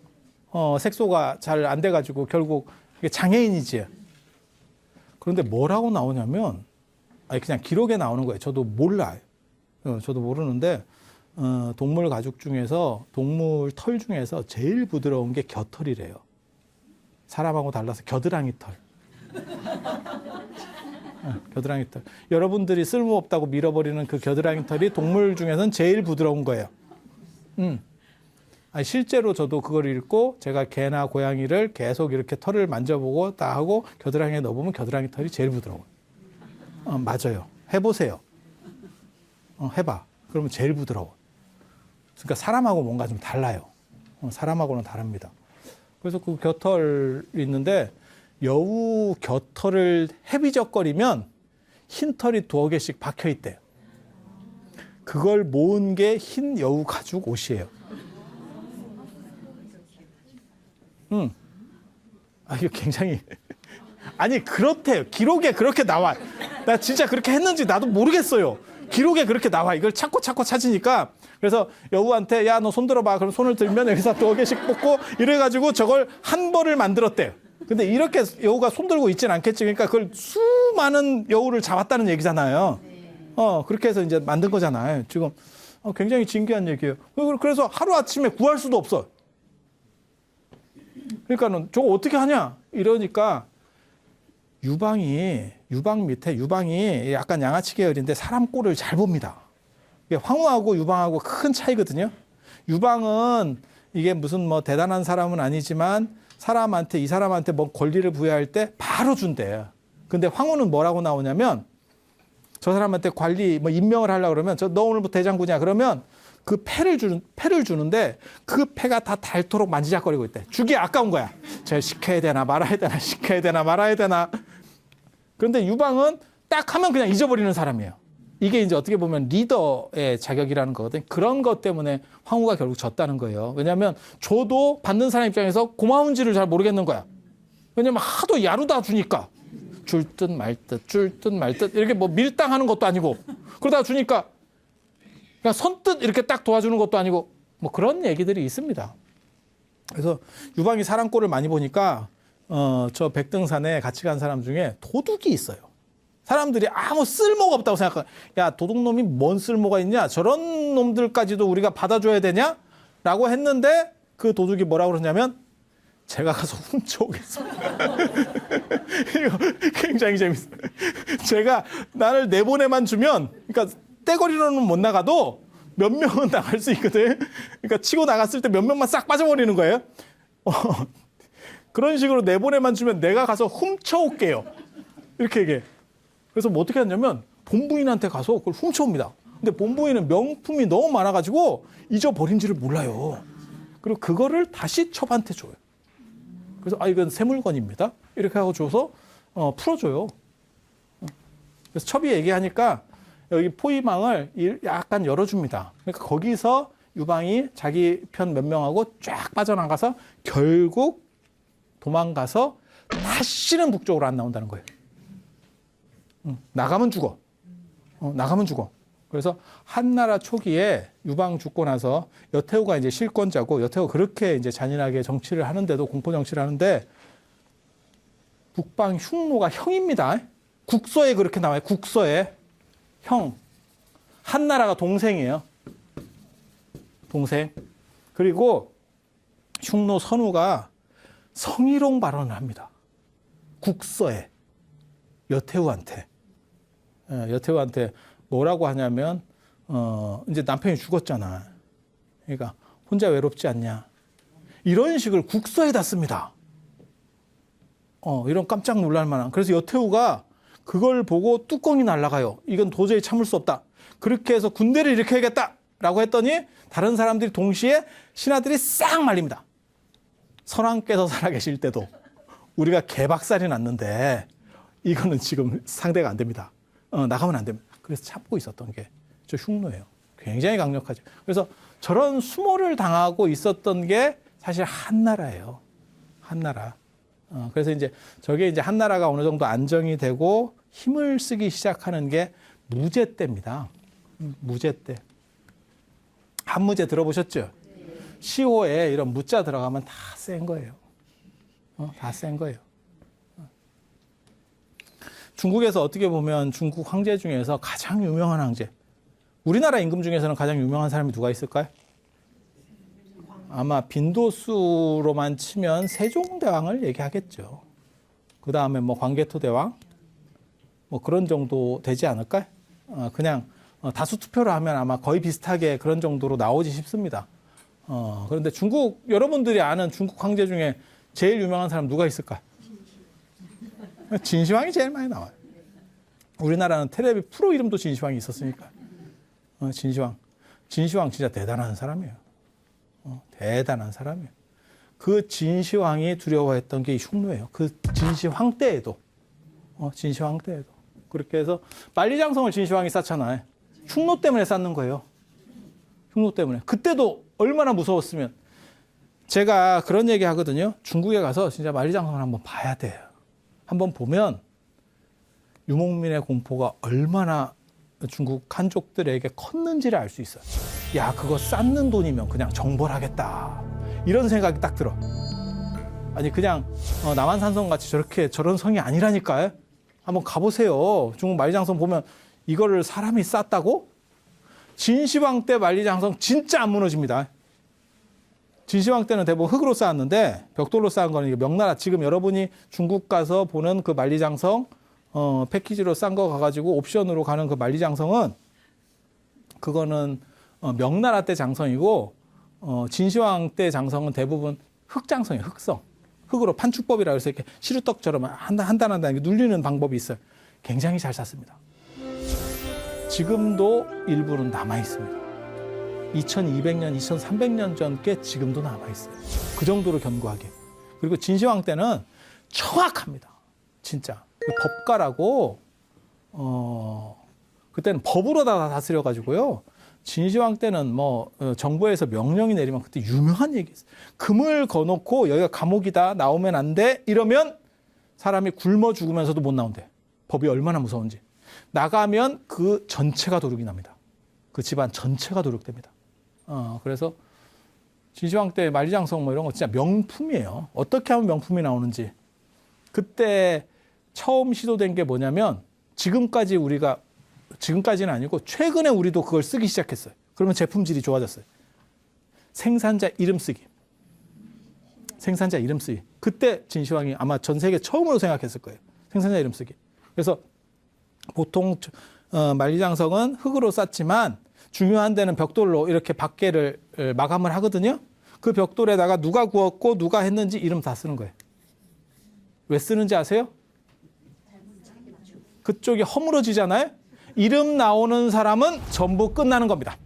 색소가 잘 안 돼가지고 결국 이게 장애인이지. 그런데 뭐라고 나오냐면 그냥 기록에 나오는 거예요. 저도 몰라요. 저도 모르는데 동물 가죽 중에서 동물 털 중에서 제일 부드러운 게 겨털이래요. 사람하고 달라서 겨드랑이 털. 겨드랑이 털. 여러분들이 쓸모없다고 밀어버리는 그 겨드랑이 털이 동물 중에서는 제일 부드러운 거예요. 실제로 저도 그걸 읽고 제가 개나 고양이를 계속 이렇게 털을 만져보고 다 하고 겨드랑이에 넣어보면 겨드랑이 털이 제일 부드러워요. 맞아요. 해보세요. 해봐. 그러면 제일 부드러워. 그러니까 사람하고 뭔가 좀 달라요. 사람하고는 다릅니다. 그래서 그 겨털이 있는데 여우 겨털을 헤비적거리면 흰 털이 두어 개씩 박혀 있대요. 그걸 모은 게 흰 여우 가죽 옷이에요. 이거 굉장히 그렇대요. 기록에 그렇게 나와. 나 진짜 그렇게 했는지 나도 모르겠어요. 기록에 그렇게 나와. 이걸 찾고 찾으니까 그래서 여우한테 야 너 손 들어봐. 그럼 손을 들면 여기서 두어 개씩 뽑고 이래가지고 저걸 한 벌을 만들었대요. 근데 이렇게 여우가 손 들고 있진 않겠지. 그러니까 그걸 많은 여우를 잡았다는 얘기잖아요. 그렇게 해서 이제 만든 거잖아요. 지금 굉장히 진귀한 얘기예요. 그래서 하루아침에 구할 수도 없어. 그러니까는 저거 어떻게 하냐? 이러니까 유방이 약간 양아치 계열인데 사람 꼴을 잘 봅니다. 이게 황후하고 유방하고 큰 차이거든요. 유방은 이게 무슨 뭐 대단한 사람은 아니지만 이 사람한테 뭐 권리를 부여할 때 바로 준대요. 근데 황후는 뭐라고 나오냐면 저 사람한테 관리 뭐 임명을 하려고 그러면 너 오늘부터 대장군이야 그러면 그 패를 주는데 그 패가 다 닳도록 만지작거리고 있대. 주기 아까운 거야. 저 시켜야 되나 말아야 되나. 그런데 유방은 딱 하면 그냥 잊어버리는 사람이에요. 이게 이제 어떻게 보면 리더의 자격이라는 거거든요. 그런 것 때문에 황후가 결국 졌다는 거예요. 왜냐하면 줘도 받는 사람 입장에서 고마운지를 잘 모르겠는 거야. 왜냐하면 하도 야루다 주니까 줄 듯 말 듯 이렇게 뭐 밀당하는 것도 아니고 그러다가 주니까 그냥 선뜻 이렇게 딱 도와주는 것도 아니고 뭐 그런 얘기들이 있습니다. 그래서 유방이 사람 꼴을 많이 보니까 저 백등산에 같이 간 사람 중에 도둑이 있어요. 사람들이 아무 쓸모가 없다고 생각해. 야, 도둑놈이 뭔 쓸모가 있냐? 저런 놈들까지도 우리가 받아줘야 되냐? 라고 했는데 그 도둑이 뭐라고 그러냐면 제가 가서 훔쳐오겠습니다. 이거 굉장히 재밌어요. 제가 나를 내보내만 주면 그러니까 떼거리로는 못 나가도 몇 명은 나갈 수 있거든. 그러니까 치고 나갔을 때 몇 명만 싹 빠져버리는 거예요. 그런 식으로 내보내만 주면 내가 가서 훔쳐올게요. 이렇게 얘기해. 그래서 뭐 어떻게 하냐면 본부인한테 가서 그걸 훔쳐옵니다. 근데 본부인은 명품이 너무 많아가지고 잊어버린지를 몰라요. 그리고 그거를 다시 첩한테 줘요. 그래서 이건 새 물건입니다. 이렇게 하고 줘서 풀어줘요. 그래서 첩이 얘기하니까 여기 포위망을 약간 열어줍니다. 그러니까 거기서 유방이 자기 편 몇 명하고 쫙 빠져나가서 결국 도망가서 다시는 북쪽으로 안 나온다는 거예요. 나가면 죽어. 나가면 죽어. 그래서 한나라 초기에 유방 죽고 나서 여태후가 이제 실권자고 여태후가 그렇게 이제 잔인하게 정치를 하는데도 공포 정치를 하는데 북방 흉노가 형입니다. 국서에 그렇게 나와요. 국서에 형. 한나라가 동생이에요. 동생. 그리고 흉노 선우가 성희롱 발언을 합니다. 국서에 여태후한테. 여태후한테 뭐라고 하냐면 이제 남편이 죽었잖아. 그러니까 혼자 외롭지 않냐. 이런 식을 국서에다 씁니다. 이런 깜짝 놀랄 만한. 그래서 여태후가 그걸 보고 뚜껑이 날아가요. 이건 도저히 참을 수 없다. 그렇게 해서 군대를 일으켜야겠다라고 했더니 다른 사람들이 동시에 신하들이 싹 말립니다. 선왕께서 살아계실 때도 우리가 개박살이 났는데 이거는 지금 상대가 안 됩니다. 나가면 안 됩니다. 그래서 참고 있었던 게 저 흉노예요. 굉장히 강력하죠. 그래서 저런 수모를 당하고 있었던 게 사실 한나라예요. 한나라. 그래서 이제 저게 이제 한나라가 어느 정도 안정이 되고 힘을 쓰기 시작하는 게 무제 때입니다. 무제 때. 한무제 들어보셨죠? 시호에 이런 무자 들어가면 다 센 거예요. 다 센 거예요. 중국에서 어떻게 보면 중국 황제 중에서 가장 유명한 황제. 우리나라 임금 중에서는 가장 유명한 사람이 누가 있을까요? 아마 빈도수로만 치면 세종대왕을 얘기하겠죠. 그 다음에 뭐 광개토대왕 뭐 그런 정도 되지 않을까요? 그냥 다수 투표를 하면 아마 거의 비슷하게 그런 정도로 나오지 싶습니다. 그런데 중국 여러분들이 아는 중국 황제 중에 제일 유명한 사람 누가 있을까? 진시황이 제일 많이 나와요. 우리나라는 텔레비 프로 이름도 진시황이 있었으니까. 진시황 진짜 대단한 사람이에요. 대단한 사람이에요. 그 진시황이 두려워했던 게 흉노예요. 그 진시황 때에도. 진시황 때에도. 그렇게 해서 만리장성을 진시황이 쌓잖아요. 흉노 때문에 쌓는 거예요. 흉노 때문에. 그때도 얼마나 무서웠으면. 제가 그런 얘기 하거든요. 중국에 가서 진짜 만리장성을 한번 봐야 돼요. 한번 보면 유목민의 공포가 얼마나 중국 한족들에게 컸는지를 알 수 있어요. 야, 그거 쌓는 돈이면 그냥 정벌하겠다. 이런 생각이 딱 들어. 아니 그냥 남한산성 같이 저런 성이 아니라니까요. 한번 가보세요. 중국 만리장성 보면 이거를 사람이 쌌다고? 진시황 때 만리장성 진짜 안 무너집니다. 진시황 때는 대부분 흙으로 쌓았는데 벽돌로 쌓은 거는 명나라, 지금 여러분이 중국 가서 보는 그 만리장성 패키지로 싼 거 가가지고 옵션으로 가는 그 만리장성은 그거는 명나라 때 장성이고 진시황 때 장성은 대부분 흙장성이에요. 흙성. 흙으로 판축법이라 해서 이렇게 시루떡처럼 한 단 한 단 눌리는 방법이 있어요. 굉장히 잘 쌌습니다. 지금도 일부는 남아 있습니다. 2200년, 2300년 전 게 지금도 남아 있어요. 그 정도로 견고하게. 그리고 진시황 때는 정확합니다. 진짜. 법가라고 그때는 법으로 다 다스려 가지고요. 진시황 때는 뭐 정부에서 명령이 내리면 그때 유명한 얘기 있어요. 금을 거놓고 여기가 감옥이다, 나오면 안 돼, 이러면 사람이 굶어 죽으면서도 못 나온대. 법이 얼마나 무서운지. 나가면 그 전체가 도륙이 납니다. 그 집안 전체가 도륙됩니다. 그래서 진시황 때 만리장성 뭐 이런 거 진짜 명품이에요. 어떻게 하면 명품이 나오는지. 그때 처음 시도된 게 뭐냐면 지금까지는 아니고 최근에 우리도 그걸 쓰기 시작했어요. 그러면 제품질이 좋아졌어요. 생산자 이름 쓰기. 생산자 이름 쓰기. 그때 진시황이 아마 전 세계 처음으로 생각했을 거예요. 생산자 이름 쓰기. 그래서 보통 만리장성은 흙으로 쌓지만 중요한 데는 벽돌로 이렇게 밖에를 마감을 하거든요. 그 벽돌에다가 누가 구웠고 누가 했는지 이름 다 쓰는 거예요. 왜 쓰는지 아세요? 그쪽이 허물어지잖아요. 이름 나오는 사람은 전부 끝나는 겁니다.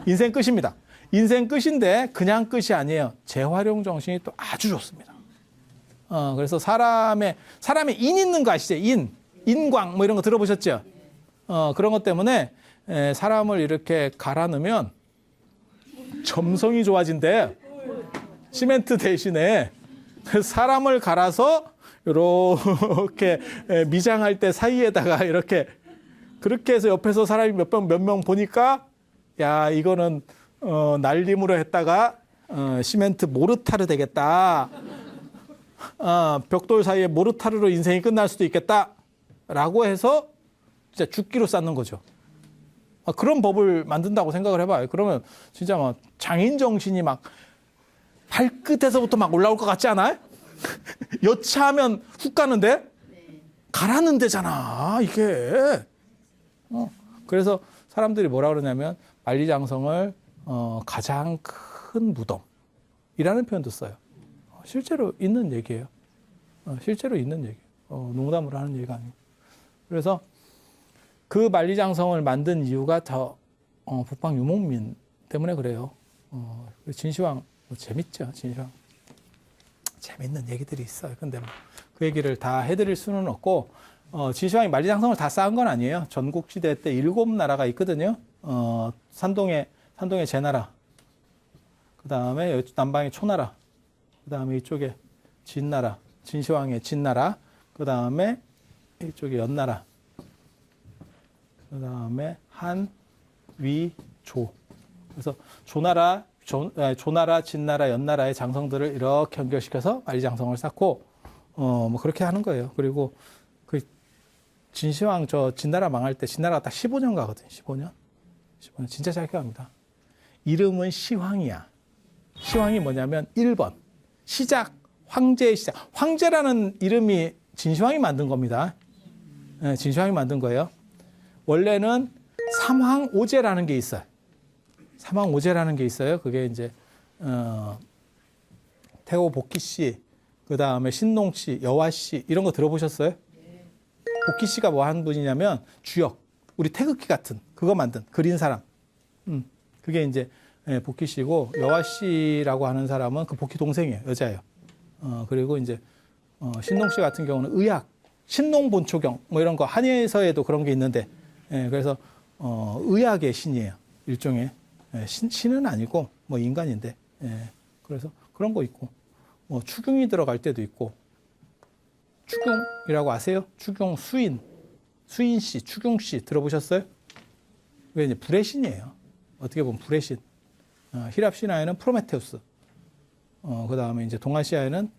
인생 끝입니다. 인생 끝인데 그냥 끝이 아니에요. 재활용 정신이 또 아주 좋습니다. 그래서 사람의 인 있는 거 아시죠? 인광 뭐 이런 거 들어보셨죠? 그런 것 때문에 사람을 이렇게 갈아 넣으면 점성이 좋아진대. 시멘트 대신에 사람을 갈아서 이렇게 미장할 때 사이에다가 이렇게 그렇게 해서 옆에서 사람이 몇 명 보니까 야 이거는 날림으로 했다가 시멘트 모르타르 되겠다. 벽돌 사이에 모르타르로 인생이 끝날 수도 있겠다라고 해서 진짜 죽기로 쌓는 거죠. 그런 법을 만든다고 생각을 해봐요. 그러면 진짜 막 장인 정신이 막 발끝에서부터 막 올라올 것 같지 않아요? 여차하면 훅 가는데 가라는 데잖아 이게. 그래서 사람들이 뭐라 그러냐면 만리장성을 가장 큰 무덤이라는 표현도 써요. 실제로 있는 얘기예요. 실제로 있는 얘기예요. 농담으로 하는 얘기가 아니고. 그래서 그 만리장성을 만든 이유가 다 북방 유목민 때문에 그래요. 진시황 재밌죠. 진시황 재밌는 얘기들이 있어요. 근데 그 얘기를 다 해드릴 수는 없고 진시황이 만리장성을 다 쌓은 건 아니에요. 전국시대 때 7나라가 있거든요. 산동에 제나라, 그 다음에 남방에 초나라, 그 다음에 이쪽에 진나라, 진시황의 진나라, 그 다음에 이쪽에 연나라, 그 다음에 한, 위, 조. 그래서 조나라, 진나라, 연나라의 장성들을 이렇게 연결시켜서 만리장성을 쌓고 뭐 그렇게 하는 거예요. 그리고 그 진시황 진나라 망할 때 진나라가 딱 15년 가거든요. 15년 진짜 짧게 갑니다. 이름은 시황이야. 시황이 뭐냐면 1번 시작, 황제의 시작. 황제라는 이름이 진시황이 만든 겁니다. 네, 진시황이 만든 거예요. 원래는 삼황오제라는 게 있어요. 삼황오제라는 게 있어요. 그게 이제 태호 복희 씨, 그 다음에 신농 씨, 여화 씨 이런 거 들어보셨어요? 복희 씨가 뭐 한 분이냐면 주역, 우리 태극기 같은 그거 만든 그린 사람. 그게 이제 복희 씨고 여화 씨라고 하는 사람은 그 복희 동생이에요. 여자예요. 그리고 이제 신농 씨 같은 경우는 의학, 신농 본초경 뭐 이런 거 한예서에도 그런 게 있는데 그래서 의학의 신이에요. 일종의 신은 아니고 뭐 인간인데 그래서 그런 거 있고 뭐 추경이 들어갈 때도 있고 추경이라고 아세요? 추경 수인 씨, 추경 씨 들어보셨어요? 그게 이제 불의 신이에요. 어떻게 보면 불의 신. 히랍 신화에는 프로메테우스. 그 다음에 이제 동아시아에는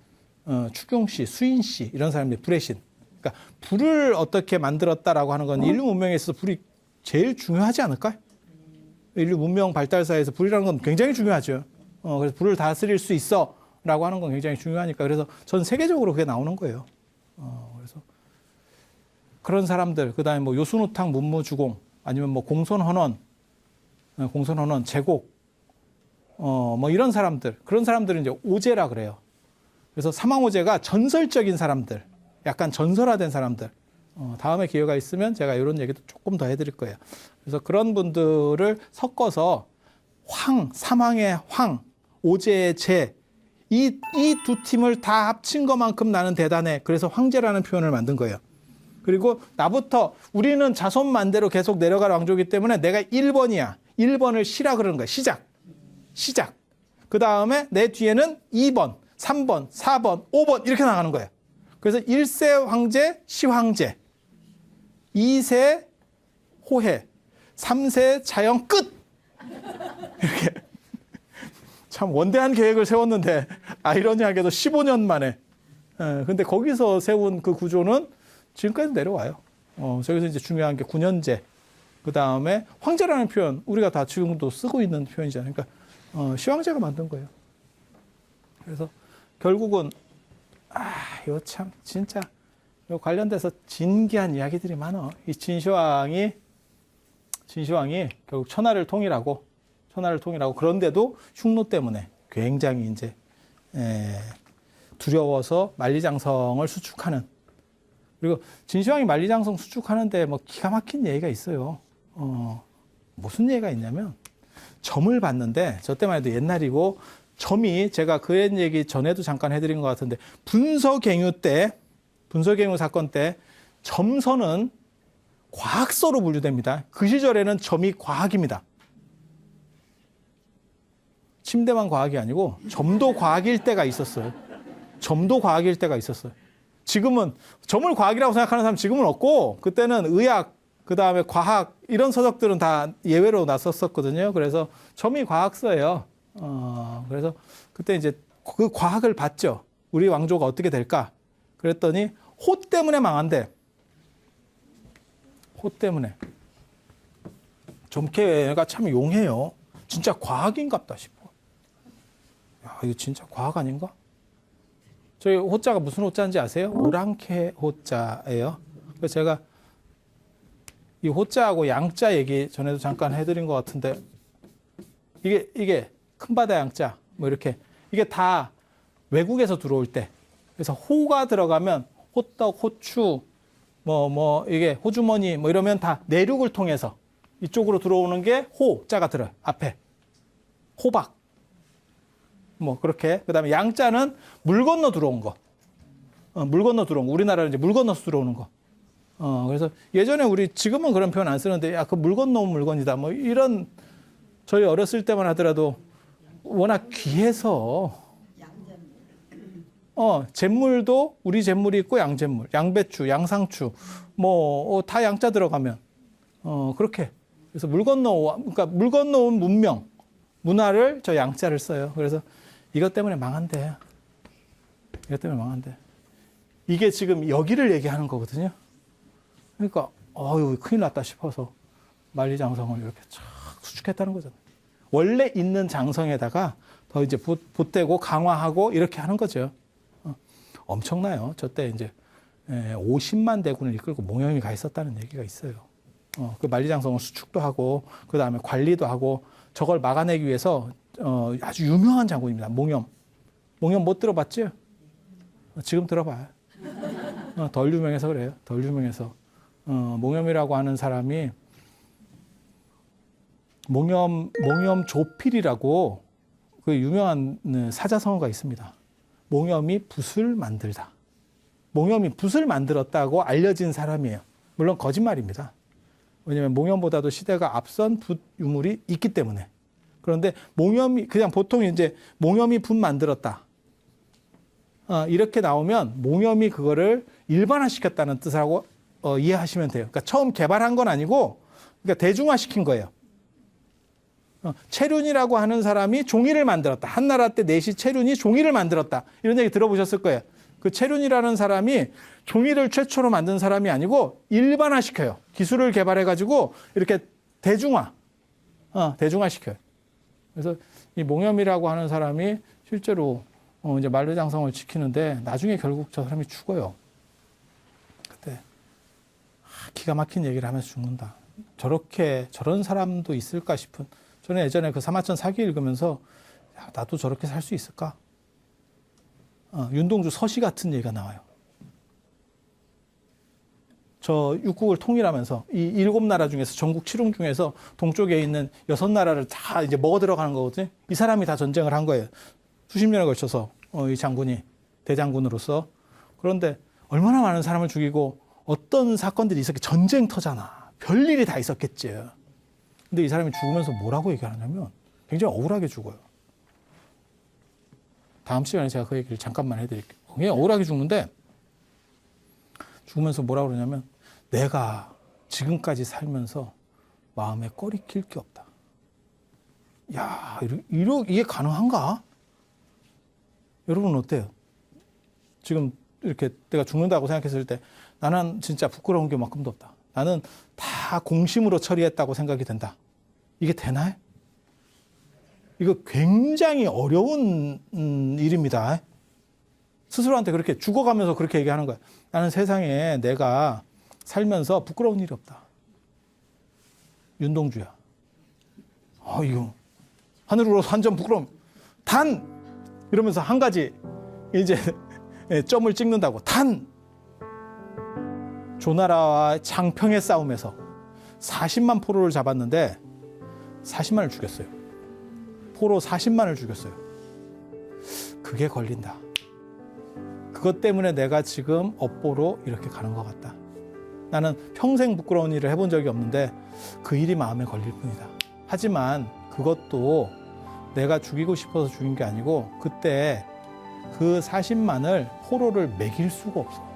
추경 씨, 수인 씨 이런 사람들이 불의 신. 그러니까 불을 어떻게 만들었다라고 하는 건 인류 문명에 있어서 불이 제일 중요하지 않을까요? 인류 문명 발달사에서 불이라는 건 굉장히 중요하죠. 그래서 불을 다스릴 수 있어라고 하는 건 굉장히 중요하니까 그래서 전 세계적으로 그게 나오는 거예요. 그래서 그런 사람들, 그다음에 뭐 요순우탕 문무주공 아니면 뭐 공손헌원, 제곡, 뭐 이런 사람들, 그런 사람들은 이제 오제라 그래요. 그래서 사망오제가 전설적인 사람들, 약간 전설화된 사람들. 다음에 기회가 있으면 제가 이런 얘기도 조금 더 해드릴 거예요. 그래서 그런 분들을 섞어서 사망의 황, 오제의 제, 이 두 팀을 다 합친 것만큼 나는 대단해. 그래서 황제라는 표현을 만든 거예요. 그리고 나부터 우리는 자손만대로 계속 내려갈 왕조이기 때문에 내가 1번이야. 1번을 시라 그러는 거야. 시작. 그 다음에 내 뒤에는 2번, 3번, 4번, 5번 이렇게 나가는 거예요. 그래서 1세 황제, 시황제, 2세 호해, 3세 자영 끝! 이렇게. 참 원대한 계획을 세웠는데 아이러니하게도 15년 만에. 근데 거기서 세운 그 구조는 지금까지 내려와요. 저기서 이제 중요한 게 9년제. 그 다음에 황제라는 표현, 우리가 다 지금도 쓰고 있는 표현이잖아요. 그러니까 시황제가 만든 거예요. 그래서 결국은 이거 참 진짜 요 관련돼서 진기한 이야기들이 많아. 이 진시황이 결국 천하를 통일하고 그런데도 흉노 때문에 굉장히 이제 두려워서 만리장성을 수축하는. 그리고 진시황이 만리장성 수축하는데 뭐 기가 막힌 예의가 있어요. 무슨 예가 있냐면 점을 봤는데 저 때만 해도 옛날이고 점이 제가 그 얘기 전에도 잠깐 해드린 것 같은데 분서갱유 사건 때 점서는 과학서로 분류됩니다. 그 시절에는 점이 과학입니다. 침대만 과학이 아니고 점도 과학일 때가 있었어요. 지금은 점을 과학이라고 생각하는 사람 지금은 없고 그때는 의학, 그 다음에 과학 이런 서적들은 다 예외로 놨었거든요. 그래서 점이 과학서예요. 그래서 그때 이제 그 과학을 봤죠. 우리 왕조가 어떻게 될까? 그랬더니 호 때문에 망한대. 호 때문에. 점괘가 참 용해요. 진짜 과학인갑다 싶어. 야, 이거 진짜 과학 아닌가? 저희 호자가 무슨 호자인지 아세요? 오랑캐 호자예요. 그래서 제가 이 호자하고 양자 얘기 전에도 잠깐 해드린 것 같은데 이게 큰 바다 양자 뭐 이렇게 이게 다 외국에서 들어올 때 그래서 호가 들어가면 호떡, 호추 뭐 이게 호주머니 뭐 이러면 다 내륙을 통해서 이쪽으로 들어오는 게 호자가 들어요. 앞에 호박 뭐 그렇게 그다음에 양자는 물 건너 들어온 거. 우리나라는 이제 물 건너서 들어오는 거. 그래서 예전에 우리 지금은 그런 표현 안 쓰는데 야, 그 물 건너온 물건이다. 뭐 이런 저희 어렸을 때만 하더라도 워낙 귀해서 잿물도 우리 잿물이 있고 양잿물, 양배추, 양상추 뭐 다 양자 들어가면 그렇게 그래서 물 건너온 문명, 문화를 저 양자를 써요. 그래서 이것 때문에 망한대. 이게 지금 여기를 얘기하는 거거든요. 그러니까 큰일 났다 싶어서 만리장성을 이렇게 쫙 수축했다는 거잖아요. 원래 있는 장성에다가 더 이제 보태고 강화하고 이렇게 하는 거죠. 엄청나요. 저때 이제 50만 대군을 이끌고 몽염이 가 있었다는 얘기가 있어요. 그 만리장성을 수축도 하고 그 다음에 관리도 하고 저걸 막아내기 위해서 아주 유명한 장군입니다. 몽염 못 들어봤죠? 지금 들어봐요. 덜 유명해서 그래요. 몽염이라고 하는 사람이 몽염 조필이라고 그 유명한 사자성어가 있습니다. 몽염이 붓을 만들다. 몽염이 붓을 만들었다고 알려진 사람이에요. 물론 거짓말입니다. 왜냐하면 몽염보다도 시대가 앞선 붓 유물이 있기 때문에. 그런데 몽염이 그냥 보통 이제 몽염이 붓 만들었다. 이렇게 나오면 몽염이 그거를 일반화시켰다는 뜻하고 이해하시면 돼요. 그러니까 처음 개발한 건 아니고 그러니까 대중화시킨 거예요. 체륜이라고 하는 사람이 종이를 만들었다. 한나라 때 내시 체륜이 종이를 만들었다. 이런 얘기 들어보셨을 거예요. 그 체륜이라는 사람이 종이를 최초로 만든 사람이 아니고 일반화시켜요. 기술을 개발해가지고 이렇게 대중화시켜요. 그래서 이 몽염이라고 하는 사람이 실제로 이제 만리장성을 지키는데 나중에 결국 저 사람이 죽어요. 그때 기가 막힌 얘기를 하면서 죽는다. 저런 사람도 있을까 싶은. 저는 예전에 그 사마천 사기 읽으면서 야, 나도 저렇게 살 수 있을까? 윤동주 서시 같은 얘기가 나와요. 저 육국을 통일하면서 이 7나라 중에서 전국 7흥 중에서 동쪽에 있는 6나라를 다 이제 먹어 들어가는 거거든요. 이 사람이 다 전쟁을 한 거예요. 수십 년에 걸쳐서 이 장군이 대장군으로서. 그런데 얼마나 많은 사람을 죽이고 어떤 사건들이 있었겠 전쟁터잖아. 별일이 다 있었겠지. 근데 이 사람이 죽으면서 뭐라고 얘기하냐면 굉장히 억울하게 죽어요. 다음 시간에 제가 그 얘기를 잠깐만 해드릴게요. 그냥 억울하게 죽는데 죽으면서 뭐라고 그러냐면 내가 지금까지 살면서 마음에 꺼리낄 게 없다. 야, 이게 가능한가? 여러분 어때요? 지금 이렇게 내가 죽는다고 생각했을 때 나는 진짜 부끄러운 게 만큼도 없다. 나는 다 공심으로 처리했다고 생각이 된다. 이게 되나요? 이거 굉장히 어려운 일입니다. 스스로한테 그렇게 죽어가면서 그렇게 얘기하는 거야. 나는 세상에 내가 살면서 부끄러운 일이 없다. 윤동주야. 이거 하늘으로서 한 점 부끄러움. 단! 이러면서 한 가지 이제 점을 찍는다고. 단! 조나라와 장평의 싸움에서 40만 포로를 잡았는데 40만을 죽였어요. 포로 40만을 죽였어요. 그게 걸린다. 그것 때문에 내가 지금 업보로 이렇게 가는 것 같다. 나는 평생 부끄러운 일을 해본 적이 없는데 그 일이 마음에 걸릴 뿐이다. 하지만 그것도 내가 죽이고 싶어서 죽인 게 아니고 그때 그 40만을 포로를 먹일 수가 없어.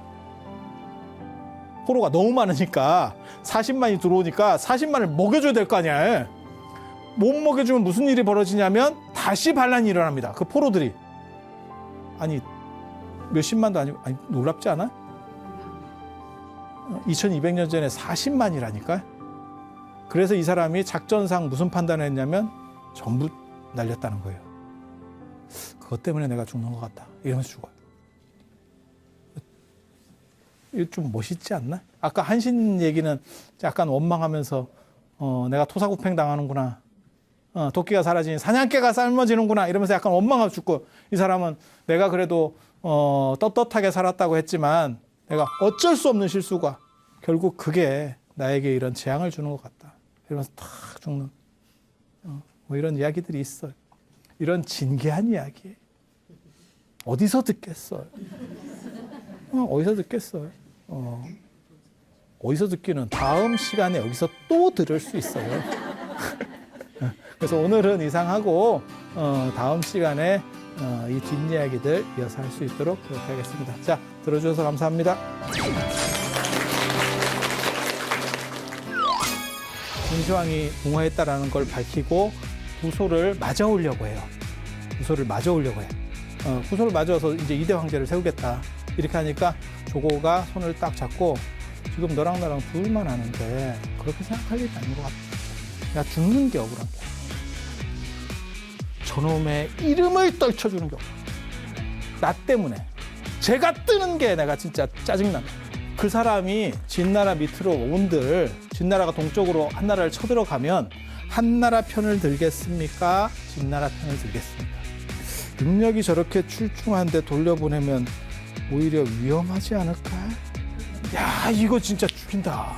포로가 너무 많으니까 40만이 들어오니까 40만을 먹여줘야 될 거 아니야. 못 먹여주면 무슨 일이 벌어지냐면 다시 반란이 일어납니다. 그 포로들이. 아니 몇십만도 아니고 놀랍지 않아? 2200년 전에 40만이라니까. 그래서 이 사람이 작전상 무슨 판단을 했냐면 전부 날렸다는 거예요. 그것 때문에 내가 죽는 것 같다. 이러면서 죽어요. 이거 좀 멋있지 않나? 아까 한신 얘기는 약간 원망하면서 내가 토사구팽 당하는구나. 도끼가 사라지니 사냥개가 삶아지는구나. 이러면서 약간 원망하고 죽고, 이 사람은 내가 그래도 떳떳하게 살았다고 했지만 내가 어쩔 수 없는 실수가 결국 그게 나에게 이런 재앙을 주는 것 같다. 이러면서 탁 죽는 뭐 이런 이야기들이 있어요. 이런 진귀한 이야기 어디서 듣겠어요? 어디서 듣겠어요? 어디서 듣기는 다음 시간에 여기서 또 들을 수 있어요. 그래서 오늘은 이상하고 다음 시간에 이 뒷이야기들 이어서 할 수 있도록 그렇게 하겠습니다. 자, 들어주셔서 감사합니다. 김시황이 붕어했다라는 걸 밝히고 부소를 맞아오려고 해요. 부소를 맞아오려고 해. 부소를 맞아서 이제 2대 황제를 세우겠다. 이렇게 하니까 조고가 손을 딱 잡고 지금 너랑 나랑 둘만 하는데 그렇게 생각할 일이 아닌 것 같아. 야, 죽는 게 억울한 게. 저놈의 이름을 떨쳐주는 게 억울해. 나 때문에. 제가 뜨는 게 내가 진짜 짜증난다. 그 사람이 진나라 밑으로 온들, 진나라가 동쪽으로 한나라를 쳐들어가면 한나라 편을 들겠습니까? 진나라 편을 들겠습니까? 능력이 저렇게 출중한데 돌려보내면 오히려 위험하지 않을까? 야, 이거 진짜 죽인다.